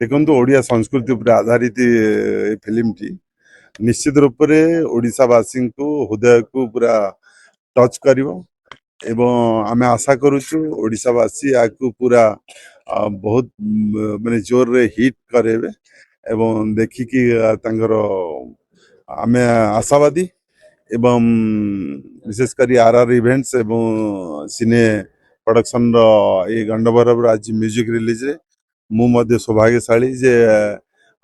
देखो ओडिया संस्कृति पर आधारित ये फिल्म टी निश्चित रूप से ओडिशावासी को हृदय को पूरा टच करिवो एवं आमे आशा करूछु ओडिशावासी याकू पूरा बहुत माने जोर रे हिट करेबे एवं देखिकी तांगर आमे आशावादी एवं विशेष करी आरआर इवेंट्स एवं सिने प्रोडक्शन रो ये गंडोबर आज म्यूजिक रिलीज रे मु मध्य सौभाग्यशाली जे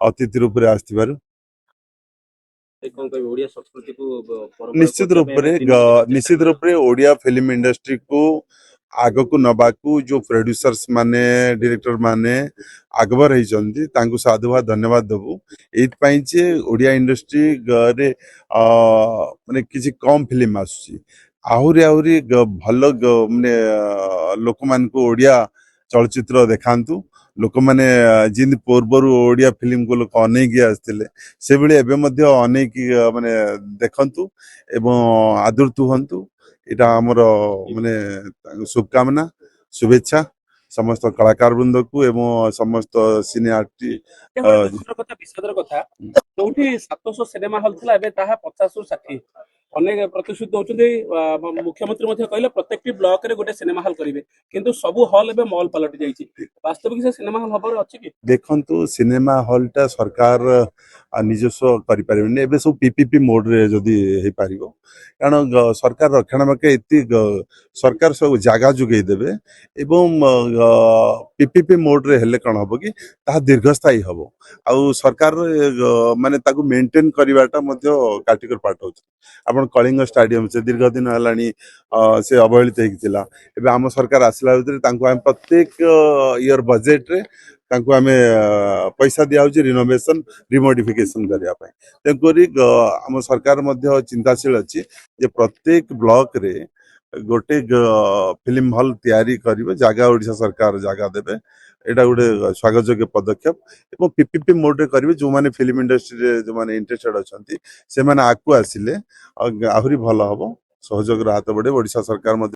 अतिथि रूप से आसथिबारु ओडिया संस्कृति को परंपरा निश्चित रूप से निश्चित रूप से ओडिया फिल्म इंडस्ट्री को आग को नबाकू जो प्रोड्यूसर्स माने डायरेक्टर माने आगबर होइचंती तांको साधुवाद धन्यवाद देबू एइतपाई जे ओडिया इंडस्ट्री रे माने किछि कम फिल्म आसुची आहुरी आहुरी भल माने लोक मान को ओडिया चलचित्र देखांतु लोक माने जिन पूर्वरु ओडिया फिल्म को लोक अनेक आसथिले से बेले एबे मध्य अनेक माने देखंतु एवं आदृत हुंतु इटा हमर माने शुभकामना शुभेच्छा समस्त कलाकार वृंद को एवं समस्त सिने कथा विषादर कथा जोठी 700 सिनेमा हॉल थिला एबे ताहा 50 रु 60 अनेक प्रतिशत होचंदी मुख्यमंत्री मध्ये कहले प्रत्येक ब्लॉक रे गोटे सिनेमा हॉल करिवे किंतु सबु हॉल एबे मॉल पलटि जाईची वास्तविक से सिनेमा हॉल हबर अछि कि देखंतु सिनेमा हॉल टा सरकार निजस्व करि परिबे एबे सब पीपीपी मोड रे जदी हे पारिबो कारण सरकार रक्षणाबेक्षण एति सरकार सब जागा जुगै देबे एवं पीपीपी मोड रे हेले कण हबो कि ता दीर्घस्थायी हबो आ सरकार माने ताकू मेंटेन करिवाटा मध्ये काटिकर पार्ट होछ आपण कलिंग स्टेडियम से दीर्घ दिन हलानी से अवहेलित हेकितिला एबे आम सरकार आसला भीतर तांको हम प्रत्येक ईयर बजेट रे तांको आमे पैसा दिया होची रिनोवेशन रिमोडिफिकेशन करिया पय तेकरी आम सरकार मध्ये चिंताशील अछि जे प्रत्येक ब्लॉक रे गोटे फिल्म हॉल तैयारी करिवे जागा ओडिशा सरकार जागा देबे एटा गोटे स्वागत योग्य पदक्षेप एवं पीपीपी मोड रे करिवे जो माने फिल्म इंडस्ट्री रे जो माने इंटरेस्टेड अछंती से माने आकु आसिले आहुरी भलो हबो सहयोग हाथ बढ़े ओडिशा सरकार